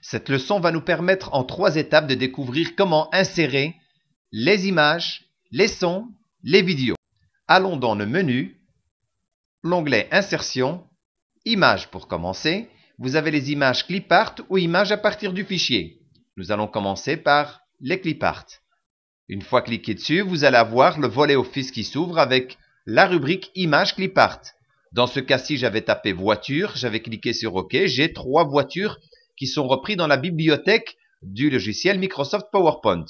Cette leçon va nous permettre en 3 étapes de découvrir comment insérer les images, les sons, les vidéos. Allons dans le menu, l'onglet Insertion, Images pour commencer. Vous avez les images clipart ou images à partir du fichier. Nous allons commencer par les clipart. Une fois cliqué dessus, vous allez avoir le volet Office qui s'ouvre avec la rubrique Images clipart. Dans ce cas-ci, j'avais tapé voiture, j'avais cliqué sur OK. J'ai 3 voitures qui sont reprises dans la bibliothèque du logiciel Microsoft PowerPoint.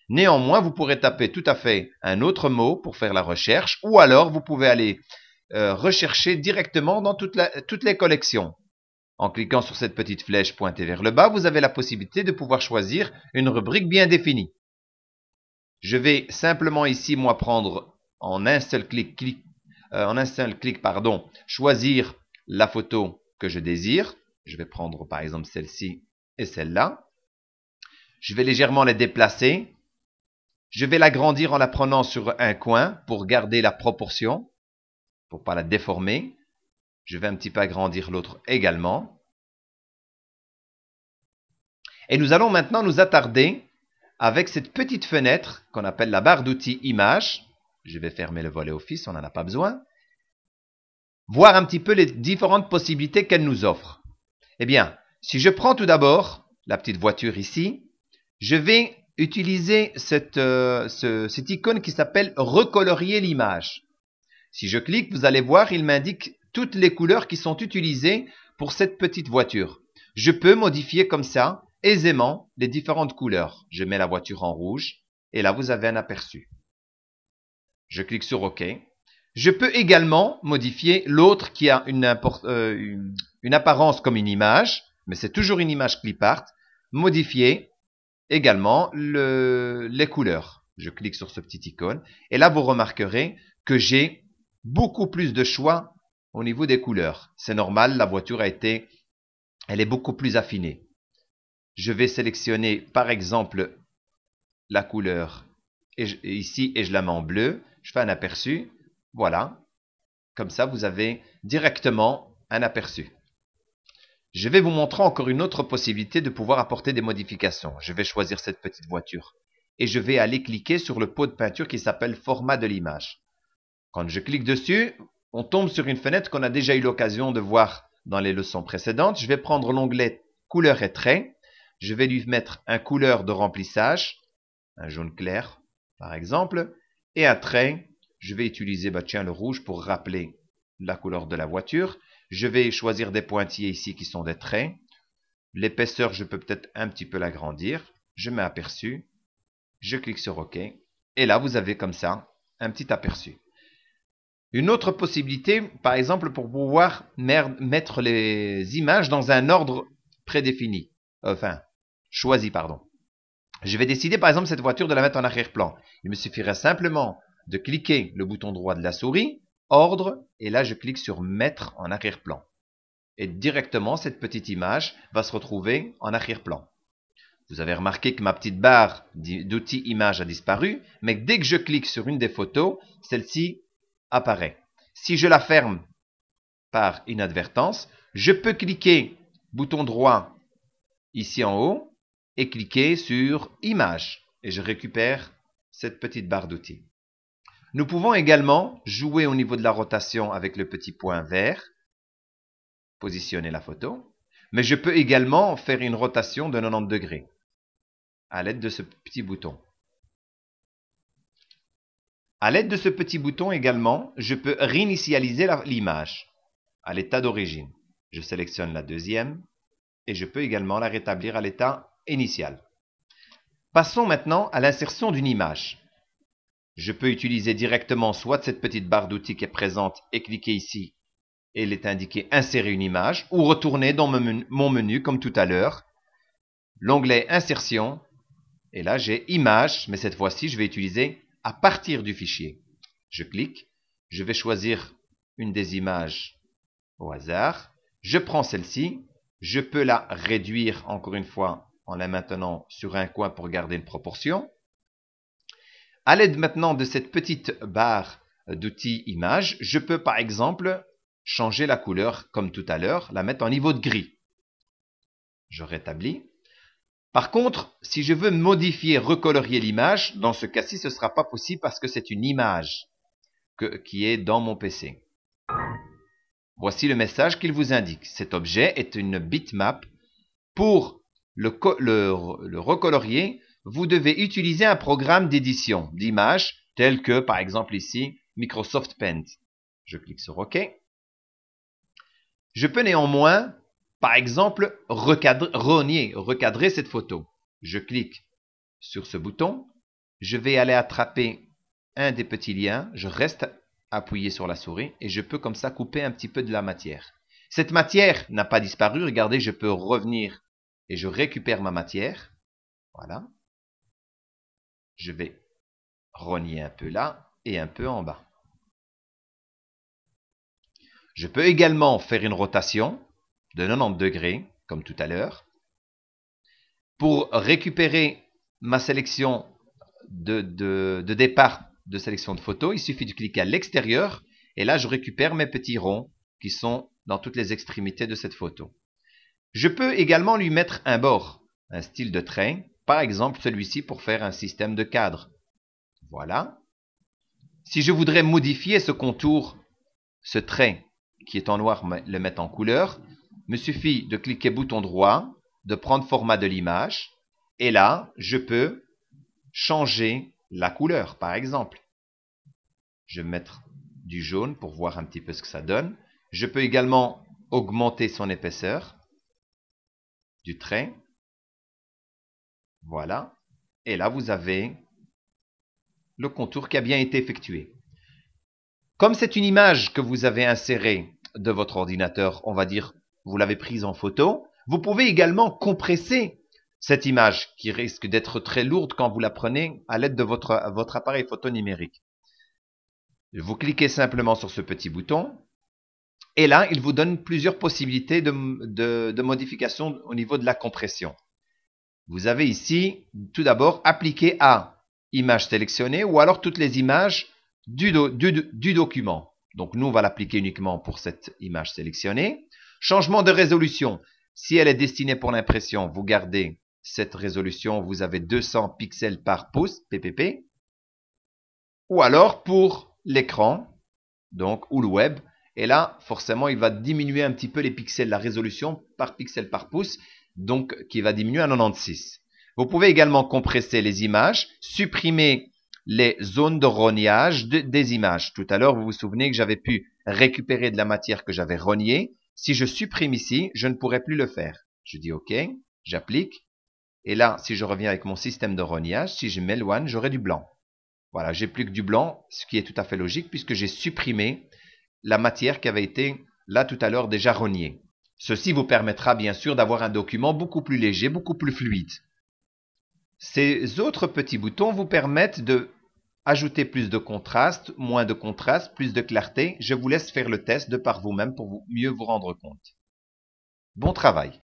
Néanmoins, vous pourrez taper tout à fait un autre mot pour faire la recherche, ou alors vous pouvez aller rechercher directement dans toutes les collections. En cliquant sur cette petite flèche pointée vers le bas, vous avez la possibilité de pouvoir choisir une rubrique bien définie. Je vais simplement ici, moi, prendre en un seul clic, choisir la photo que je désire. Je vais prendre par exemple celle-ci et celle-là. Je vais légèrement les déplacer. Je vais l'agrandir en la prenant sur un coin pour garder la proportion, pour ne pas la déformer. Je vais un petit peu agrandir l'autre également. Et nous allons maintenant nous attarder avec cette petite fenêtre qu'on appelle la barre d'outils Images. Je vais fermer le volet Office, on n'en a pas besoin. Voir un petit peu les différentes possibilités qu'elle nous offre. Eh bien, si je prends tout d'abord la petite voiture ici, je vais utiliser cette icône qui s'appelle recolorier l'image. Si je clique, vous allez voir, il m'indique toutes les couleurs qui sont utilisées pour cette petite voiture. Je peux modifier comme ça aisément les différentes couleurs. Je mets la voiture en rouge et là vous avez un aperçu. Je clique sur OK. Je peux également modifier l'autre qui a une apparence comme une image, mais c'est toujours une image clipart. Modifier également les couleurs. Je clique sur ce petit icône et là vous remarquerez que j'ai beaucoup plus de choix au niveau des couleurs. C'est normal, la voiture elle est beaucoup plus affinée. Je vais sélectionner par exemple la couleur ici et je la mets en bleu. Je fais un aperçu. Voilà. Comme ça, vous avez directement un aperçu. Je vais vous montrer encore une autre possibilité de pouvoir apporter des modifications. Je vais choisir cette petite voiture et je vais aller cliquer sur le pot de peinture qui s'appelle format de l'image. Quand je clique dessus, on tombe sur une fenêtre qu'on a déjà eu l'occasion de voir dans les leçons précédentes. Je vais prendre l'onglet couleur et traits. Je vais lui mettre un couleur de remplissage, un jaune clair par exemple, et un trait. Je vais utiliser le rouge pour rappeler la couleur de la voiture. Je vais choisir des pointillés ici qui sont des traits. L'épaisseur, je peux peut-être un petit peu l'agrandir. Je mets aperçu. Je clique sur OK. Et là, vous avez comme ça un petit aperçu. Une autre possibilité, par exemple, pour pouvoir mettre les images dans un ordre prédéfini. Choisi, pardon. Je vais décider, par exemple, cette voiture de la mettre en arrière-plan. Il me suffirait simplement de cliquer le bouton droit de la souris, ordre, et là, je clique sur mettre en arrière-plan. Et directement, cette petite image va se retrouver en arrière-plan. Vous avez remarqué que ma petite barre d'outils images a disparu, mais dès que je clique sur une des photos, celle-ci apparaît. Si je la ferme par inadvertance, je peux cliquer bouton droit ici en haut et cliquer sur Images et je récupère cette petite barre d'outils. Nous pouvons également jouer au niveau de la rotation avec le petit point vert, positionner la photo, mais je peux également faire une rotation de 90 degrés à l'aide de ce petit bouton. À l'aide de ce petit bouton également, je peux réinitialiser l'image à l'état d'origine. Je sélectionne la deuxième et je peux également la rétablir à l'état initial. Passons maintenant à l'insertion d'une image. Je peux utiliser directement soit cette petite barre d'outils qui est présente et cliquer ici et il est indiqué insérer une image ou retourner dans mon menu comme tout à l'heure, l'onglet insertion et là j'ai image, mais cette fois-ci je vais utiliser à partir du fichier. Je clique, je vais choisir une des images au hasard, je prends celle-ci, je peux la réduire encore une fois en la maintenant sur un coin pour garder une proportion. À l'aide maintenant de cette petite barre d'outils images, je peux par exemple changer la couleur comme tout à l'heure, la mettre en niveau de gris. Je rétablis Par contre, si je veux modifier, recolorier l'image, dans ce cas-ci, ce ne sera pas possible parce que c'est une image qui est dans mon PC. Voici le message qu'il vous indique. Cet objet est une bitmap. Pour le recolorier, vous devez utiliser un programme d'édition d'images tel que, par exemple ici, Microsoft Paint. Je clique sur OK. Je peux néanmoins, par exemple, recadrer cette photo. Je clique sur ce bouton. Je vais aller attraper un des petits liens. Je reste appuyé sur la souris et je peux comme ça couper un petit peu de la matière. Cette matière n'a pas disparu. Regardez, je peux revenir et je récupère ma matière. Voilà. Je vais rogner un peu là et un peu en bas. Je peux également faire une rotation de 90 degrés, comme tout à l'heure. Pour récupérer ma sélection de départ de sélection de photos, il suffit de cliquer à l'extérieur et là je récupère mes petits ronds qui sont dans toutes les extrémités de cette photo. Je peux également lui mettre un bord, un style de train, par exemple celui-ci pour faire un système de cadre. Voilà. Si je voudrais modifier ce contour, ce trait qui est en noir, le mettre en couleur, il me suffit de cliquer bouton droit, de prendre format de l'image, et là, je peux changer la couleur, par exemple. Je vais mettre du jaune pour voir un petit peu ce que ça donne. Je peux également augmenter son épaisseur du trait. Voilà. Et là, vous avez le contour qui a bien été effectué. Comme c'est une image que vous avez insérée de votre ordinateur, on va dire, vous l'avez prise en photo, vous pouvez également compresser cette image qui risque d'être très lourde quand vous la prenez à l'aide de votre appareil photo numérique. Vous cliquez simplement sur ce petit bouton et là, il vous donne plusieurs possibilités de modification au niveau de la compression. Vous avez ici, tout d'abord, appliquer à image sélectionnée ou alors toutes les images du document. Donc, nous, on va l'appliquer uniquement pour cette image sélectionnée. Changement de résolution. Si elle est destinée pour l'impression, vous gardez cette résolution. Vous avez 200 pixels par pouce, ppp. Ou alors pour l'écran, donc, ou le web. Et là, forcément, il va diminuer un petit peu les pixels, la résolution par pixel par pouce, donc qui va diminuer à 96. Vous pouvez également compresser les images, supprimer les zones de rognage des images. Tout à l'heure, vous vous souvenez que j'avais pu récupérer de la matière que j'avais rognée. Si je supprime ici, je ne pourrai plus le faire. Je dis OK, j'applique. Et là, si je reviens avec mon système de rognage, si je m'éloigne, j'aurai du blanc. Voilà, j'ai plus que du blanc, ce qui est tout à fait logique puisque j'ai supprimé la matière qui avait été là tout à l'heure déjà rognée. Ceci vous permettra bien sûr d'avoir un document beaucoup plus léger, beaucoup plus fluide. Ces autres petits boutons vous permettent de ajouter plus de contraste, moins de contraste, plus de clarté. Je vous laisse faire le test de par vous-même pour mieux vous rendre compte. Bon travail!